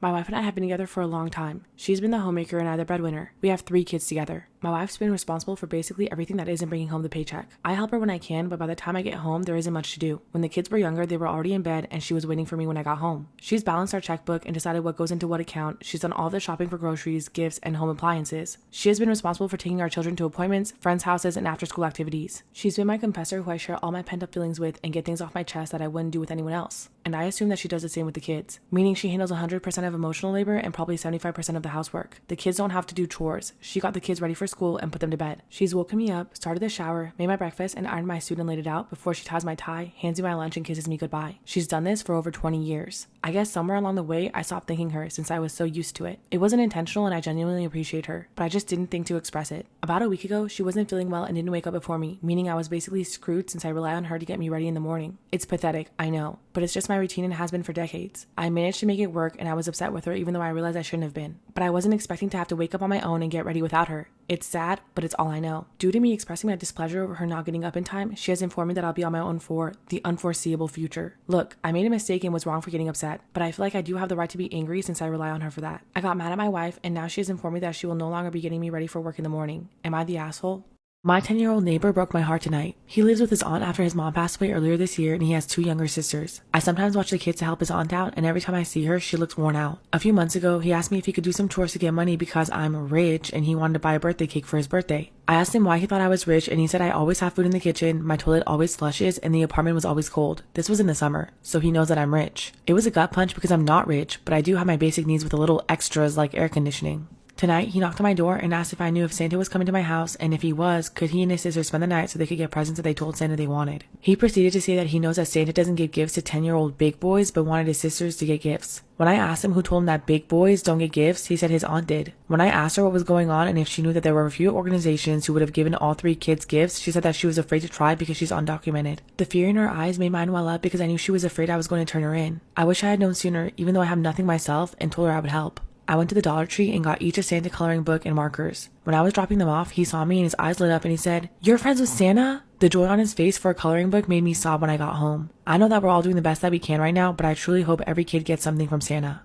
My wife and I have been together for a long time. She's been the homemaker and I the breadwinner. We have 3 kids together. My wife's been responsible for basically everything that isn't bringing home the paycheck. I help her when I can, but by the time I get home, there isn't much to do. When the kids were younger, they were already in bed and she was waiting for me when I got home. She's balanced our checkbook and decided what goes into what account. She's done all the shopping for groceries, gifts, and home appliances. She has been responsible for taking our children to appointments, friends' houses, and after-school activities. She's been my confessor who I share all my pent-up feelings with and get things off my chest that I wouldn't do with anyone else. And I assume that she does the same with the kids, meaning she handles 100% of emotional labor and probably 75% of the housework. The kids don't have to do chores. She got the kids ready for school and put them to bed. She's woken me up, started the shower, made my breakfast, and ironed my suit and laid it out before she ties my tie, hands me my lunch, and kisses me goodbye. She's done this for over 20 years. I guess somewhere along the way, I stopped thanking her since I was so used to it. It wasn't intentional and I genuinely appreciate her, but I just didn't think to express it. About a week ago, she wasn't feeling well and didn't wake up before me, meaning I was basically screwed since I rely on her to get me ready in the morning. It's pathetic, I know, but it's just my routine and has been for decades. I managed to make it work and I was upset with her even though I realized I shouldn't have been. But I wasn't expecting to have to wake up on my own and get ready without her. It's sad, but it's all I know. Due to me expressing my displeasure over her not getting up in time, she has informed me that I'll be on my own for the unforeseeable future. Look, I made a mistake and was wrong for getting upset, but I feel like I do have the right to be angry since I rely on her for that. I got mad at my wife and now she has informed me that she will no longer be getting me ready for work in the morning. Am I the asshole? My 10-year-old neighbor broke my heart tonight. He lives with his aunt after his mom passed away earlier this year and he has 2 younger sisters. I sometimes watch the kids to help his aunt out and every time I see her, she looks worn out. A few months ago, he asked me if he could do some chores to get money because I'm rich and he wanted to buy a birthday cake for his birthday. I asked him why he thought I was rich and he said I always have food in the kitchen, my toilet always flushes, and the apartment was always cold. This was in the summer, so he knows that I'm rich. It was a gut punch because I'm not rich, but I do have my basic needs with a little extras like air conditioning. Tonight, he knocked on my door and asked if I knew if Santa was coming to my house, and if he was, could he and his sister spend the night so they could get presents that they told Santa they wanted. He proceeded to say that he knows that Santa doesn't give gifts to 10-year-old big boys, but wanted his sisters to get gifts. When I asked him who told him that big boys don't get gifts, he said his aunt did. When I asked her what was going on and if she knew that there were a few organizations who would have given all 3 kids gifts, she said that she was afraid to try because she's undocumented. The fear in her eyes made mine well up because I knew she was afraid I was going to turn her in. I wish I had known sooner, even though I have nothing myself, and told her I would help. I went to the Dollar Tree and got each a Santa coloring book and markers. When I was dropping them off, he saw me and his eyes lit up and he said, "You're friends with Santa?" The joy on his face for a coloring book made me sob when I got home. I know that we're all doing the best that we can right now, but I truly hope every kid gets something from Santa.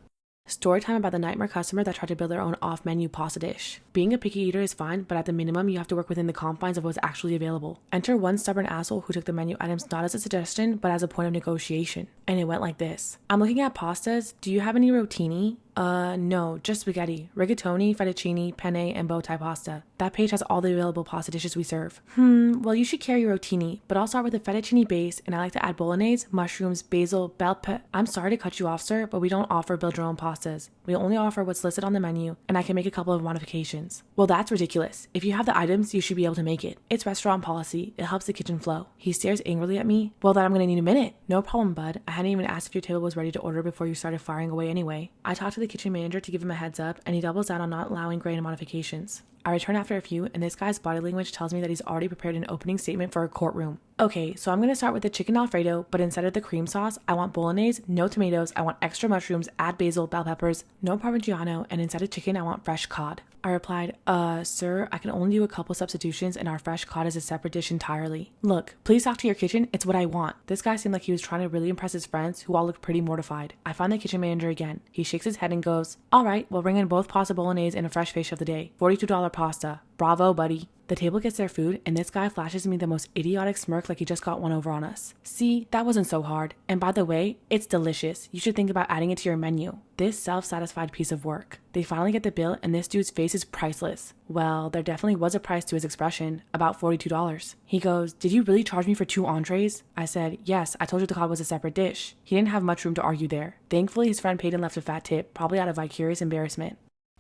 Story time about the nightmare customer that tried to build their own off-menu pasta dish. Being a picky eater is fine, but at the minimum, you have to work within the confines of what's actually available. Enter one stubborn asshole who took the menu items not as a suggestion, but as a point of negotiation. And it went like this. "I'm looking at pastas. Do you have any rotini?" No, just spaghetti, rigatoni, fettuccine, penne, and bow tie pasta. That page has all the available pasta dishes we serve. Well, you should carry rotini, but I'll start with a fettuccine base, and I like to add bolognese, mushrooms, basil, bell pepper. I'm sorry to cut you off, sir, but we don't offer build your own pastas. We only offer what's listed on the menu, and I can make a couple of modifications. Well, that's ridiculous. If you have the items, you should be able to make it. It's restaurant policy. It helps the kitchen flow. He stares angrily at me. Well, then I'm gonna need a minute. No problem, bud. I hadn't even asked if your table was ready to order before you started firing away anyway. I talked to the kitchen manager to give him a heads up, and he doubles down on not allowing grand modifications. I return after a few, and this guy's body language tells me that he's already prepared an opening statement for a courtroom. Okay, so I'm going to start with the chicken Alfredo, but instead of the cream sauce, I want bolognese, no tomatoes, I want extra mushrooms, add basil, bell peppers, no Parmigiano, and instead of chicken, I want fresh cod. I replied, sir, I can only do a couple substitutions and our fresh cod is a separate dish entirely. Look, please talk to your kitchen, it's what I want. This guy seemed like he was trying to really impress his friends, who all looked pretty mortified. I find the kitchen manager again. He shakes his head and goes, "Alright, we'll bring in both pasta bolognese and a fresh fish of the day. $42 pasta. Bravo, buddy." The table gets their food, and this guy flashes me the most idiotic smirk like he just got one over on us. See, that wasn't so hard. And by the way, it's delicious. You should think about adding it to your menu. This self-satisfied piece of work. They finally get the bill, and this dude's face is priceless. Well, there definitely was a price to his expression, about $42. He goes, "Did you really charge me for 2 entrees?" I said, "Yes, I told you the cod was a separate dish." He didn't have much room to argue there. Thankfully, his friend paid and left a fat tip, probably out of vicarious embarrassment.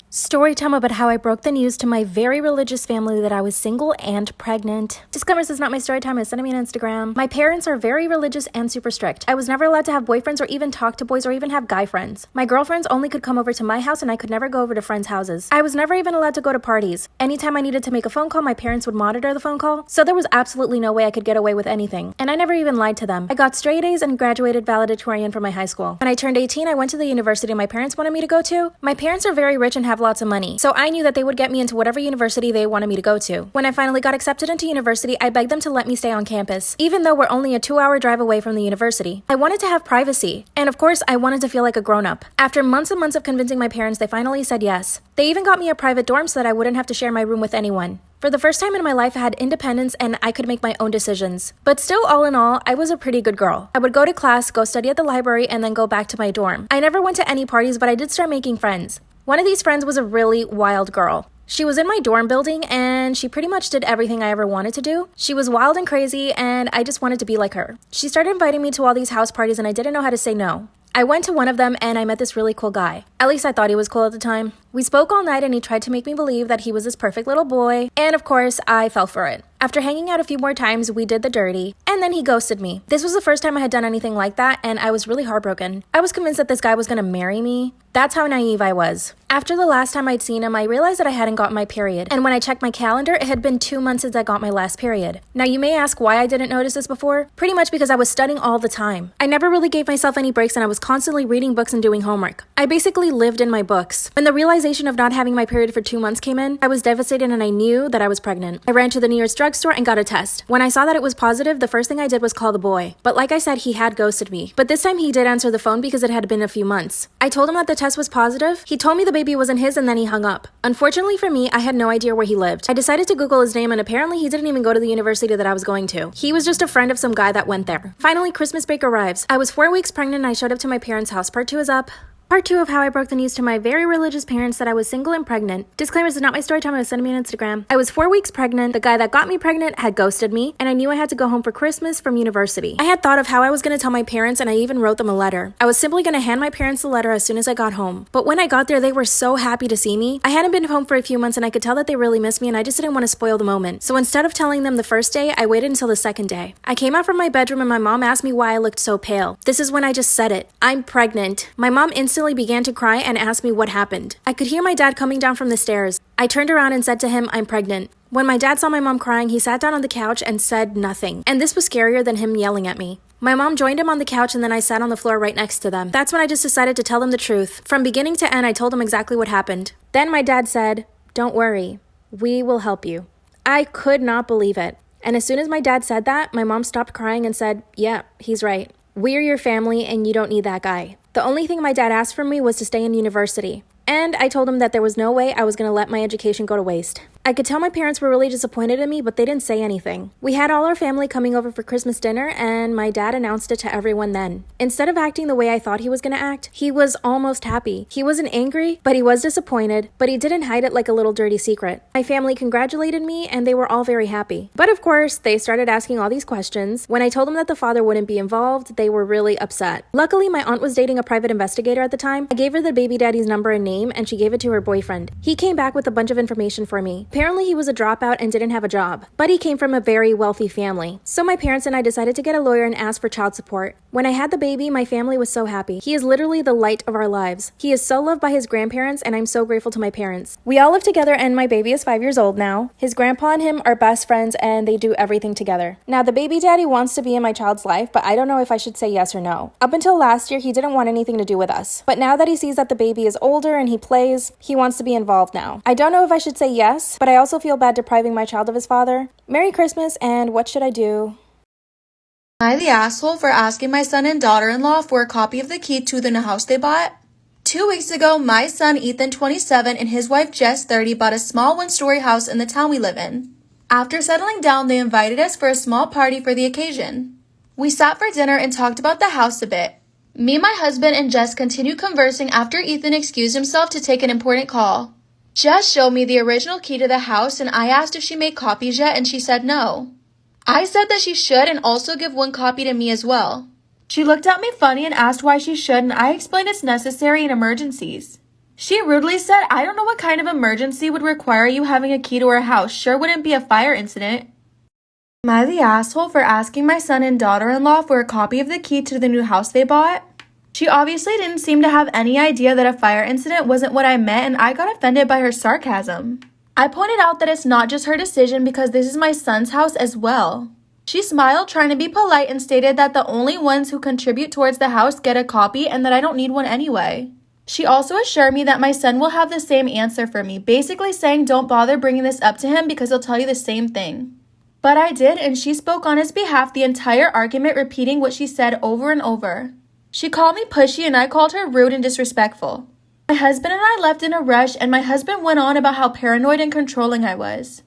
Story time about how I broke the news to my very religious family that I was single and pregnant. Disclaimer, this is not my story time, it's sending me on Instagram. My parents are very religious and super strict. I was never allowed to have boyfriends or even talk to boys or even have guy friends. My girlfriends only could come over to my house and I could never go over to friends' houses. I was never even allowed to go to parties. Anytime I needed to make a phone call, my parents would monitor the phone call, so there was absolutely no way I could get away with anything. And I never even lied to them. I got straight A's and graduated valedictorian from my high school. When I turned 18, I went to the university my parents wanted me to go to. My parents are very rich and have have lots of money, so I knew that they would get me into whatever university they wanted me to go to. When I finally got accepted into university, I begged them to let me stay on campus, even though we're only a 2-hour drive away from the university. I wanted to have privacy, and of course, I wanted to feel like a grown-up. After months and months of convincing my parents, they finally said yes. They even got me a private dorm so that I wouldn't have to share my room with anyone. For the first time in my life, I had independence and I could make my own decisions. But still, all in all, I was a pretty good girl. I would go to class, go study at the library, and then go back to my dorm. I never went to any parties, but I did start making friends. One of these friends was a really wild girl. She was in my dorm building, and she pretty much did everything I ever wanted to do. She was wild and crazy, and I just wanted to be like her. She started inviting me to all these house parties, and I didn't know how to say no. I went to one of them and I met this really cool guy. At least I thought he was cool at the time. We spoke all night and he tried to make me believe that he was this perfect little boy, and of course, I fell for it. After hanging out a few more times, we did the dirty, and then he ghosted me. This was the first time I had done anything like that, and I was really heartbroken. I was convinced that this guy was gonna marry me. That's how naive I was. After the last time I'd seen him, I realized that I hadn't gotten my period, and when I checked my calendar, it had been 2 months since I got my last period. Now you may ask why I didn't notice this before. Pretty much because I was studying all the time. I never really gave myself any breaks, and I was constantly reading books and doing homework. I basically lived in my books. When the realization of not having my period for 2 months came in, I was devastated and I knew that I was pregnant. I ran to the nearest drugstore and got a test. When I saw that it was positive, the first thing I did was call the boy. But like I said, he had ghosted me. But this time he did answer the phone because it had been a few months. I told him that the test was positive. He told me the baby wasn't his and then he hung up. Unfortunately for me, I had no idea where he lived. I decided to Google his name and apparently he didn't even go to the university that I was going to. He was just a friend of some guy that went there. Finally, Christmas break arrives. I was 4 weeks pregnant and I showed up to my parents' house. Part 2 is up. Part 2 of how I broke the news to my very religious parents that I was single and pregnant. Disclaimer, this is not my story time, I was sending me on Instagram. I was 4 weeks pregnant, the guy that got me pregnant had ghosted me, and I knew I had to go home for Christmas from university. I had thought of how I was going to tell my parents and I even wrote them a letter. I was simply going to hand my parents the letter as soon as I got home. But when I got there, they were so happy to see me. I hadn't been home for a few months and I could tell that they really missed me and I just didn't want to spoil the moment. So instead of telling them the first day, I waited until the second day. I came out from my bedroom and my mom asked me why I looked so pale. This is when I just said it. I'm pregnant. My mom instantly began to cry and asked me what happened. I could hear my dad coming down from the stairs. I turned around and said to him, I'm pregnant. When my dad saw my mom crying, he sat down on the couch and said nothing. And this was scarier than him yelling at me. My mom joined him on the couch and then I sat on the floor right next to them. That's when I just decided to tell them the truth. From beginning to end, I told them exactly what happened. Then my dad said, don't worry, we will help you. I could not believe it. And as soon as my dad said that, my mom stopped crying and said, yeah, he's right. We're your family and you don't need that guy. The only thing my dad asked from me was to stay in university. And I told him that there was no way I was going to let my education go to waste. I could tell my parents were really disappointed in me, but they didn't say anything. We had all our family coming over for Christmas dinner, and my dad announced it to everyone then. Instead of acting the way I thought he was going to act, he was almost happy. He wasn't angry, but he was disappointed, but he didn't hide it like a little dirty secret. My family congratulated me, and they were all very happy. But of course, they started asking all these questions. When I told them that the father wouldn't be involved, they were really upset. Luckily, my aunt was dating a private investigator at the time. I gave her the baby daddy's number and name, and she gave it to her boyfriend. He came back with a bunch of information for me. Apparently, he was a dropout and didn't have a job, but he came from a very wealthy family. So my parents and I decided to get a lawyer and ask for child support. When I had the baby, my family was so happy. He is literally the light of our lives. He is so loved by his grandparents, and I'm so grateful to my parents. We all live together, and my baby is 5 years old now. His grandpa and him are best friends, and they do everything together. Now, the baby daddy wants to be in my child's life, but I don't know if I should say yes or no. Up until last year, he didn't want anything to do with us. But now that he sees that the baby is older and he plays, he wants to be involved now. I don't know if I should say yes, but I also feel bad depriving my child of his father. Merry Christmas, and what should I do? Am I the asshole for asking my son and daughter-in-law for a copy of the key to the new house they bought? 2 weeks ago, my son Ethan, 27, and his wife Jess, 30, bought a small one-story house in the town we live in. After settling down, they invited us for a small party for the occasion. We sat for dinner and talked about the house a bit. Me, my husband, and Jess continued conversing after Ethan excused himself to take an important call. Jess showed me the original key to the house, and I asked if she made copies yet, and she said no. I said that she should and also give one copy to me as well. She looked at me funny and asked why she should, and I explained it's necessary in emergencies. She rudely said, I don't know what kind of emergency would require you having a key to our house. Sure wouldn't be a fire incident. Am I the asshole for asking my son and daughter-in-law for a copy of the key to the new house they bought? She obviously didn't seem to have any idea that a fire incident wasn't what I meant, and I got offended by her sarcasm. I pointed out that it's not just her decision because this is my son's house as well. She smiled, trying to be polite, and stated that the only ones who contribute towards the house get a copy and that I don't need one anyway. She also assured me that my son will have the same answer for me, basically saying don't bother bringing this up to him because he'll tell you the same thing. But I did, and she spoke on his behalf the entire argument, repeating what she said over and over. She called me pushy and I called her rude and disrespectful. My husband and I left in a rush, and my husband went on about how paranoid and controlling I was.